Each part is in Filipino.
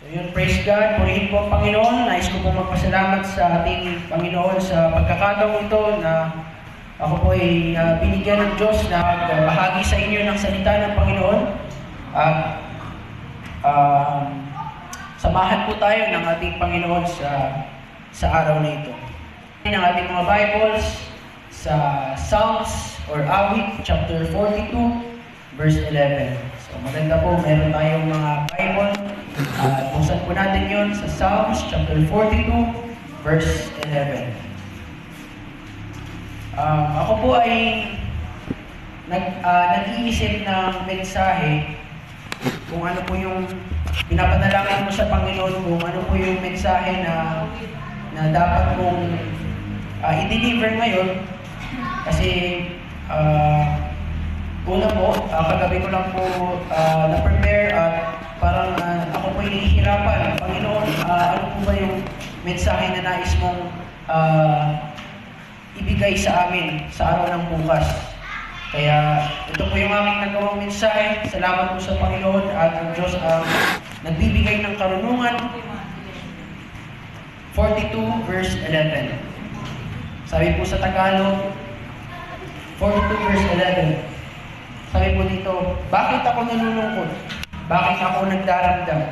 So yun, praise God, purihin po ang Panginoon. Nais ko po magpasalamat sa ating Panginoon sa pagkakataong ito na ako po ay binigyan ng Diyos na bahagi sa inyo ng salita ng Panginoon. At samahan po tayo ng ating Panginoon sa araw na ito. Ng ating mga Bibles sa Psalms or Awit, chapter 42, verse 11. So maganda po, meron tayong mga Bible. Buksan po natin yun sa Psalms chapter 42, verse 11. Ako po ay nag-iisip ng mensahe kung ano po yung pinapanalangin mo sa Panginoon, kung ano po yung mensahe na dapat mong i-deliver ngayon. Kasi una po, kagabi ko lang po na-prepare at parang ako po nahihirapan. Panginoon, ano po ba yung mensahe na nais mong ibigay sa amin sa araw ng bukas? Kaya ito po yung aming nagawang mensahe. Salamat po sa Panginoon at ang Diyos ang nagbibigay ng karunungan. 42 verse 11. Sabi po sa Tagalog, 42 verse 11. Sabi po dito, bakit ako nalulungkot? Bakit ako nagdaramdam?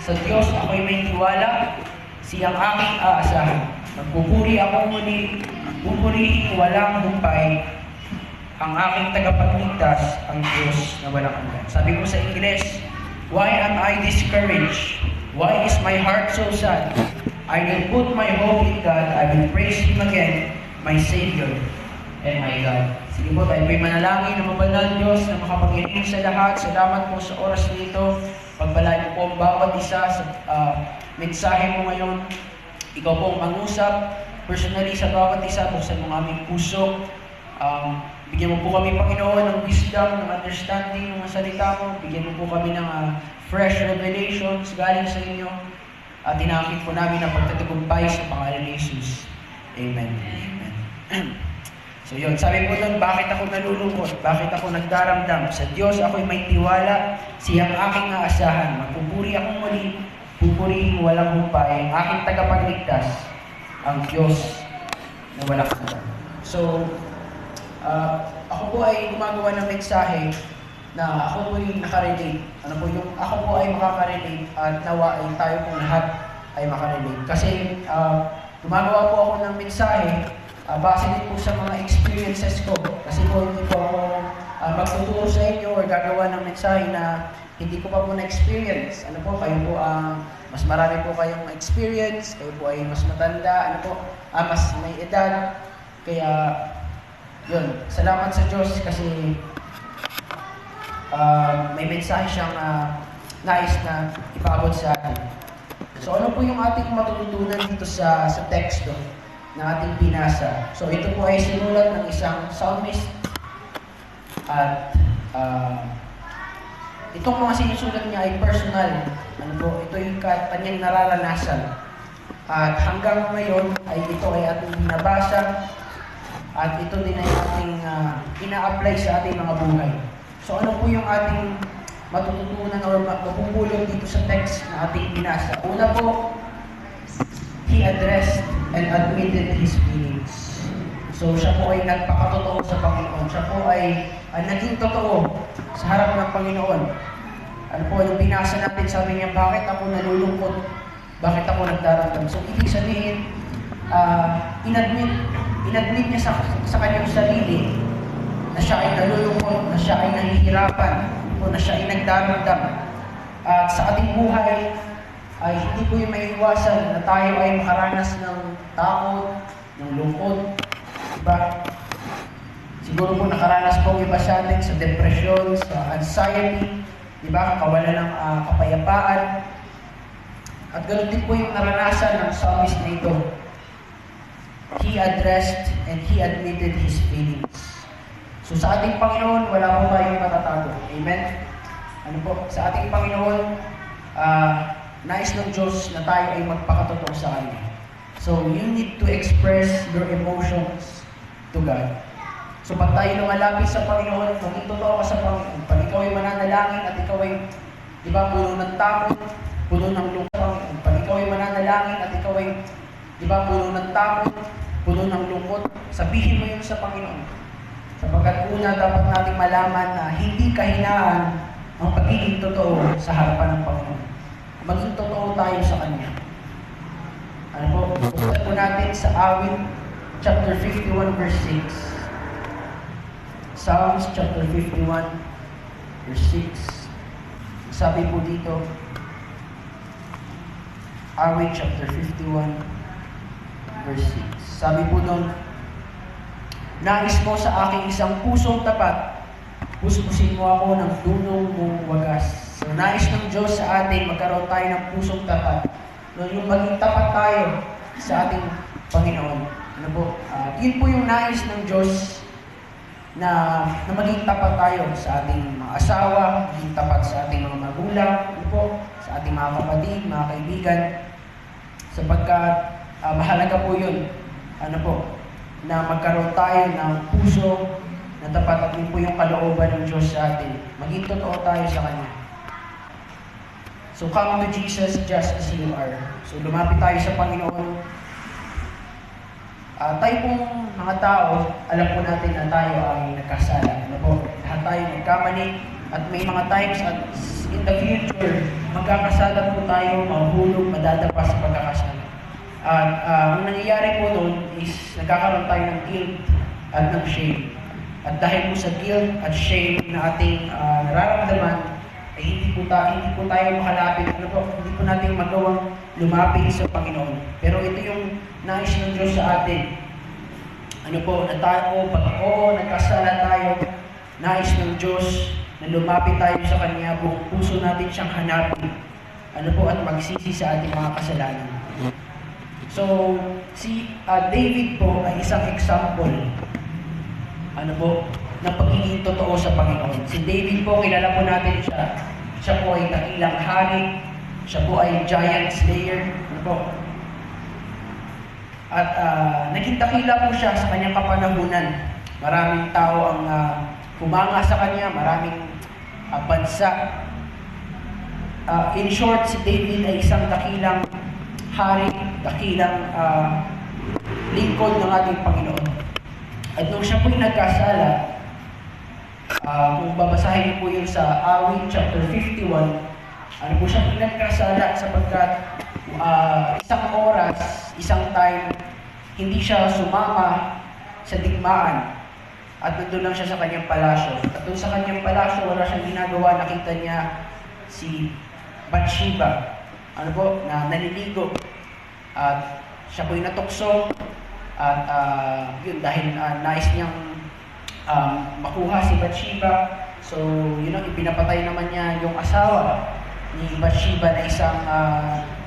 Sa Diyos ako'y may tiwala, siyang aking aasahan. Magpupuri ako muli, pupurihin walang humpay, ang aking tagapagligtas, ang Diyos na walang hanggan. Sabi ko sa Ingles, why am I discouraged? Why is my heart so sad? I will put my hope in God. I will praise Him again, my Savior and my God. Sige po, tayo po'y manalangin na mabanal Diyos na makapangyarihan sa lahat. Salamat po sa oras nito. Pagbalaan po ang bawat isa sa mensahe mo ngayon. Ikaw po ang mangusap personally sa bawat isa. Buksan mo ang aming puso. Bigyan mo po kami, Panginoon, ng wisdom, ng understanding ng mga salita mo. Bigyan mo po kami ng fresh revelations galing sa inyo. At tinakit po namin ang pagtatagumpay sa pangalan ni Jesus. Amen. Amen. So yun, sabi po doon, bakit ako nalulungkot? Bakit ako nagdaramdam? Sa Diyos ako'y may tiwala, siyang aking aasahan. Magpupuri akong muli, pupurihin walang humpay, ang aking tagapagligtas, ang Diyos na walang hanggan. So, ako po ay gumagawa ng mensahe na ako po yung nakarelate. Ano po yung ako po ay makakarelate at nawa ay tayo po lahat ay makarelate. Kasi gumagawa po ako ng mensahe base din po sa mga experiences ko. Kasi po hindi po ako magtuturo sa inyo or gagawa ng mensahe na hindi ko pa po na-experience. Ano po, kayo po mas marami po kayong experience, kayo po ay mas matanda, ano po, mas may edad. Kaya, yun, salamat sa Diyos kasi may mensahe siyang nais na ipaabot sa atin. So ano po yung ating matututunan dito sa teksto na ating binasa? So ito po ay sinulat ng isang psalmist at itong mga sinusulat niya ay personal. Ano po, ito yung kanyang nararanasan. At hanggang ngayon ay ito ay ating binabasa at ito din ay ating ina-apply sa ating mga buhay. So ano po yung ating matututunan o mapupulong dito sa text na ating binasa? Una po, he addressed and admitted his feelings. So siya po ay nagpakatotoo sa Panginoon. Siya po ay naging totoo sa harap ng Panginoon. Ano po, yung binasa natin, sabi niya, bakit ako nalulungkot? Bakit ako nagdaramdam? So ibig sabihin, inadmit niya sa kanyang sarili na siya ay nalulungkot, na siya ay nahihirapan, o na siya ay nagdaramdam. At sa ating buhay, ay hindi po yung maiiwasan na tayo ay makaranas ng takot, ng lungkot. Diba? Siguro po nakaranas po iba sa atin sa depression, sa anxiety, diba? Kawalan ng kapayapaan. At ganoon din po yung naranasan ng psalmist na ito. He addressed and he admitted his feelings. So sa ating Panginoon, wala po tayong matatago. Amen? Ano po? Sa ating Panginoon, nais ng Diyos na tayo ay magpakatotoo sa Kanya. So you need to express your emotions to God. So pag tayo lumalapit sa Panginoon, maging totoo ka sa Panginoon. Pag ikaw ay mananalangin at ikaw ay, di ba, puno ng takot, puno ng lungkot. Pag ikaw ay mananalangin at ikaw ay, di ba, puno ng takot, puno ng lungkot, sabihin mo yun sa Panginoon. Sapagkat una, dapat nating malaman na hindi kahinaan ang pagiging totoo sa harapan ng Panginoon. Maging totoo tayo sa Kanya. Ano po? Buksan po natin sa Awit, chapter 51, verse 6. Psalms chapter 51, verse 6. Sabi po dito, Awit chapter 51, verse 6. Sabi po doon, nais mo sa aking isang pusong tapat, puspusin mo ako ng dunong mong wagas. So, nais ng Diyos sa atin, magkaroon tayo ng pusong tapat. No, yung maging tapat tayo sa ating Panginoon. Ano po? Yun po yung nais ng Diyos na maging tapat tayo sa ating mga asawa, maging tapat sa ating mga magulang, ano po? Sa ating mga kapatid, mga kaibigan. Sapagkat mahalaga po yun. Ano po? Na magkaroon tayo ng puso na tapat at yun po yung kalooban ng Diyos sa atin. Maging totoo tayo sa Kanya. So come to Jesus just as you are. So lumapit tayo sa Panginoon. Tayo pong mga tao, alam po natin na tayo ay nagkasala. Ano po? Lahat tayo nagkamali at may mga times at in the future, magkakasala po tayo, mahuhulog, madadapa sa pagkakasala. At ang nangyayari po noon is nagkakaroon tayo ng guilt at ng shame. At dahil po sa guilt at shame na ating nararamdaman, ay hindi po tayo makalapit, ano po, hindi po natin magawang lumapit sa Panginoon. Pero ito yung nais ng Diyos sa atin. Ano po, na tayo, pag nagkasala tayo, nais ng Diyos na lumapit tayo sa Kanya, buong puso natin siyang hanapin. Ano po, at magsisi sa ating mga kasalanan. So, si David po ay isang example, ano po, ng pagiging totoo sa Panginoon. Si David po, kilala po natin siya. Siya po ay dakilang hari. Siya po ay giant slayer. Ano po? At naging dakila po siya sa kanyang kapanahunan. Maraming tao ang humanga sa kanya. Maraming bansa. In short, si David ay isang dakilang hari, dakilang lingkod ng ating Panginoon. At nung siya po'y nagkasala, kung babasahin niyo po yun sa Awit chapter 51, ano po siya pinagkasala sapagkat isang oras, isang time, hindi siya sumama sa digmaan at nandun lang siya sa kanyang palasyo. At doon sa kanyang palasyo, wala siyang ginagawa, nakita niya si Bathsheba, ano po, na naliligo. At siya po'y natukso at yun, dahil nais niyang makuha si Bathsheba. So, yun ang ipinapatay naman niya yung asawa ni Bathsheba na isang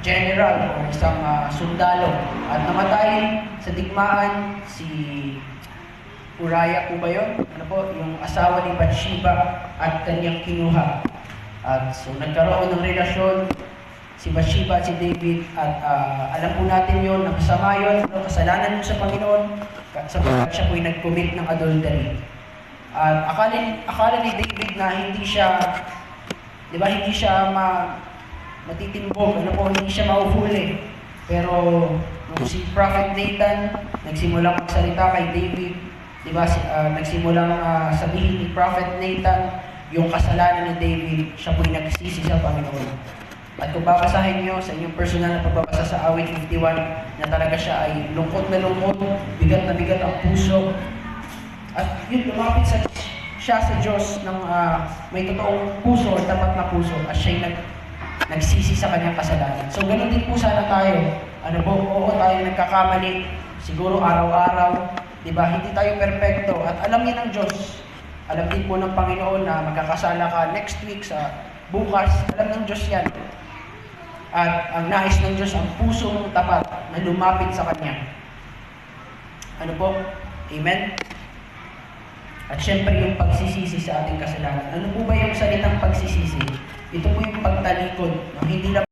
general o isang sundalo. At namatay sa digmaan si Uriah po ba yun? Ano po? Yung asawa ni Bathsheba at kanyang kinuha. At so, nagkaroon ng relasyon si Bathsheba at si David at alam po natin yun, na masama yun, kasalanan yun sa Panginoon sapagkat siya po'y nag-commit ng adultery. At akala ni David na hindi siya, di ba, hindi siya matitimbog, ano po, hindi siya mauhuli. Pero nung si Prophet Nathan nagsimulang magsalita kay David, di ba, nagsimulang sabihin ni Prophet Nathan yung kasalanan ni David, siya po'y nagsisi sa Panginoon. At kung babasahin niyo sa inyong personal na pagbabasa sa Awit 51, na talaga siya ay lungkot na lungkot, bigat na bigat ang puso. At yun, lumapit siya sa Diyos ng may totoong puso o tapat na puso at siya'y nagsisi sa kanyang kasalanan. So, ganun din po sana tayo. Ano po, oo, tayo nagkakamali. Siguro araw-araw, di ba, hindi tayo perfecto. At alam niya ng Diyos. Alam din po ng Panginoon na magkakasala ka next week sa bukas. Alam ng Diyos yan. At ang nais ng Diyos, ang puso mong tapat na lumapit sa Kanya. Ano po? Amen? At syempre yung pagsisisi sa ating kasalanan. Ano po ba yung salitang pagsisisi? Ito po yung pagtalikod. Hindi lang